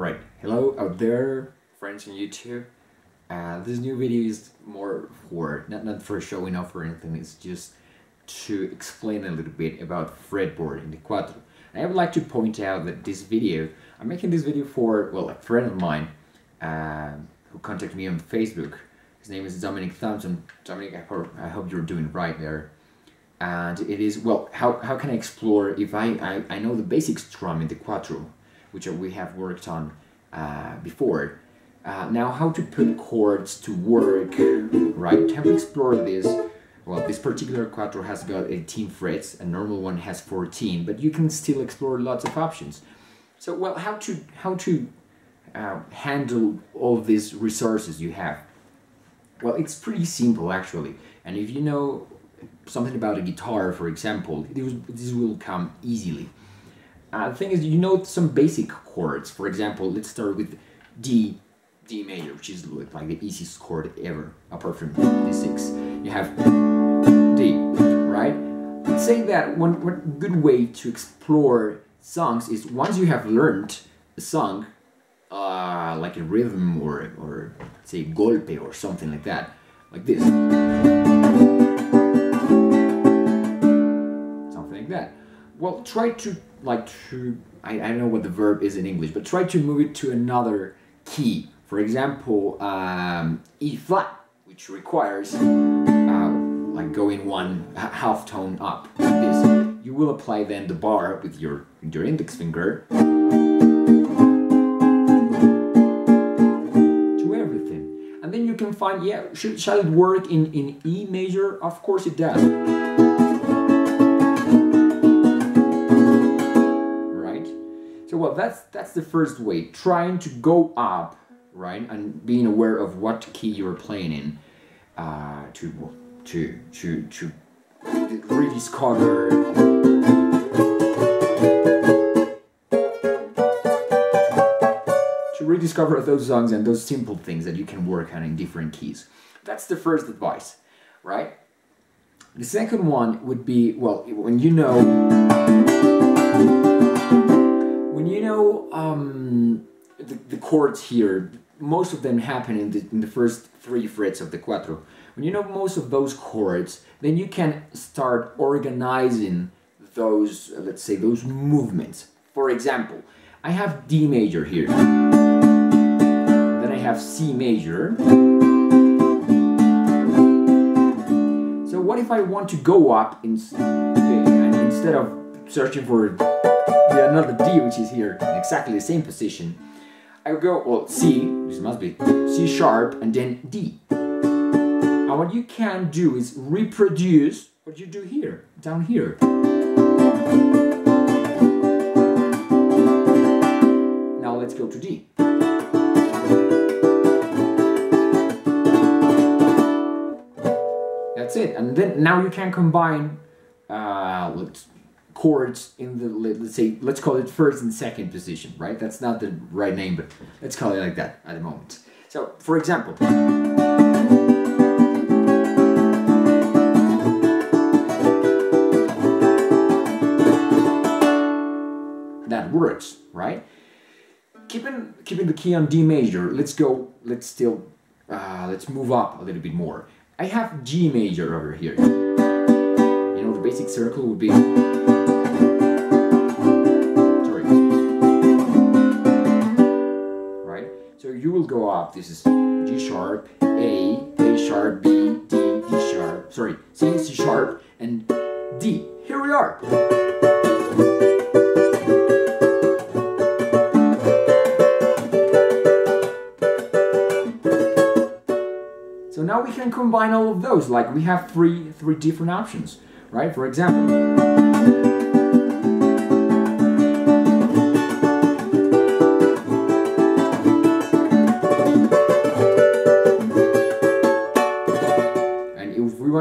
Alright, hello out there, friends on YouTube. This new video is more for, not for showing off or anything, it's just to explain a little bit about fretboard in the quattro. I would like to point out that this video, I'm making this video for, well, a friend of mine who contacted me on Facebook. His name is Dominic Thompson. Dominic, I hope you're doing right there. And it is, well, how can I explore if I know the basic strum in the quattro, which we have worked on before. Now how to put chords to work, right? How to explore this. Well, this particular quattro has got 18 frets, a normal one has 14, but you can still explore lots of options. So, well, how to handle all these resources you have? Well, it's pretty simple actually, and if you know something about a guitar, for example, this will come easily. The thing is, you know some basic chords. For example, let's start with D major, which is like the easiest chord ever, apart from D6. You have D, right? Let's say that one good way to explore songs is once you have learned a song, like a rhythm or say golpe or something like that, like this. Something like that. Well, try to, I don't know what the verb is in English, but try to move it to another key. For example, E flat, which requires like going one half tone up, like this. You will apply then the bar with your index finger to everything. And then you can find, yeah, shall it work in E major? Of course it does. So well, that's the first way, trying to go up, right, and being aware of what key you're playing in, to rediscover those songs and those simple things that you can work on in different keys. That's the first advice, right? The second one would be, well, when you know the chords here, most of them happen in the first 3 frets of the quattro. When you know most of those chords, then you can start organizing those, let's say, those movements. For example, I have D major here, then I have C major. So what if I want to go up instead of searching for another D, which is here in exactly the same position? I would go, well, C, this must be C sharp, and then D. And what you can do is reproduce what you do here, down here. Now let's go to D. That's it. And then now you can combine chords in the, let's call it first and second position, right? That's not the right name, but let's call it like that at the moment. So, for example, that works, right? Keeping the key on D major, let's move up a little bit more. I have G major over here. You know, the basic circle would be, so you will go up, this is G sharp, A sharp, B, D, D sharp, sorry, C, C sharp, and D. Here we are. So now we can combine all of those, like we have three different options, right? For example,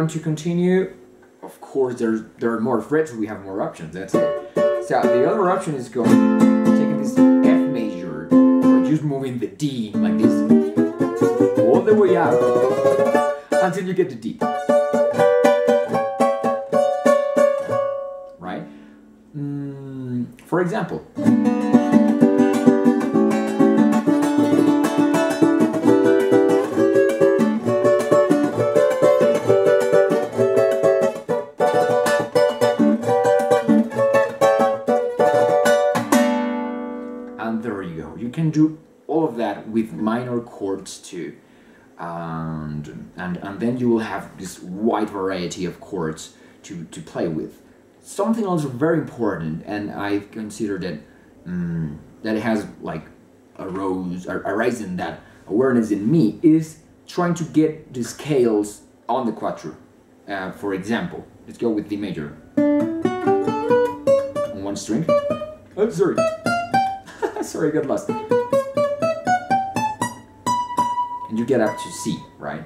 to continue, of course, there are more frets, we have more options, that's it. So the other option is taking this F major, or just moving the D like this, all the way out, until you get to D. Right? For example, and there you go. You can do all of that with minor chords too, and then you will have this wide variety of chords to play with. Something else very important, and I consider that that it has like arisen that awareness in me, is trying to get the scales on the quattro. For example, let's go with D major on one string. Oh, sorry. Sorry, I got lost. And you get up to C, right?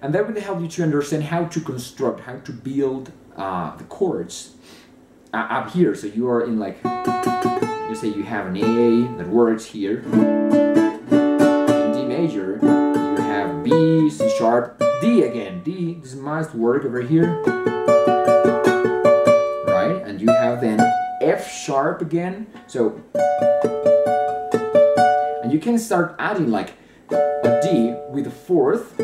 And that will help you to understand how to construct, how to build the chords up here. So you are in like, you say you have an A that works here. In D major, you have B, C sharp, D again. D, this must work over here. Right? And you have then F sharp again. So, and you can start adding like a D with a fourth.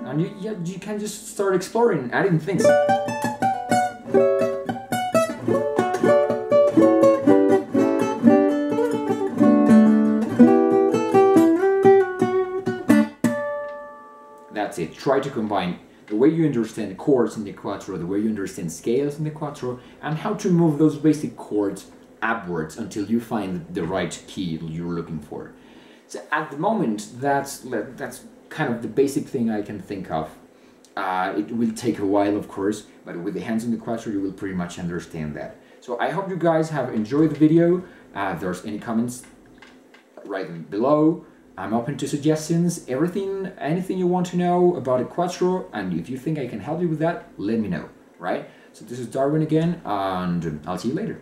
And you can just start exploring, adding things. That's it. Try to combine the way you understand chords in the quattro, the way you understand scales in the quattro, and how to move those basic chords upwards until you find the right key you're looking for. So at the moment, that's kind of the basic thing I can think of. It will take a while, of course, but with the hands on the quattro, you will pretty much understand that. So I hope you guys have enjoyed the video. If there's any comments, write them below. I'm open to suggestions, anything you want to know about a quattro, and if you think I can help you with that, let me know, right? So this is Darwin again, and I'll see you later.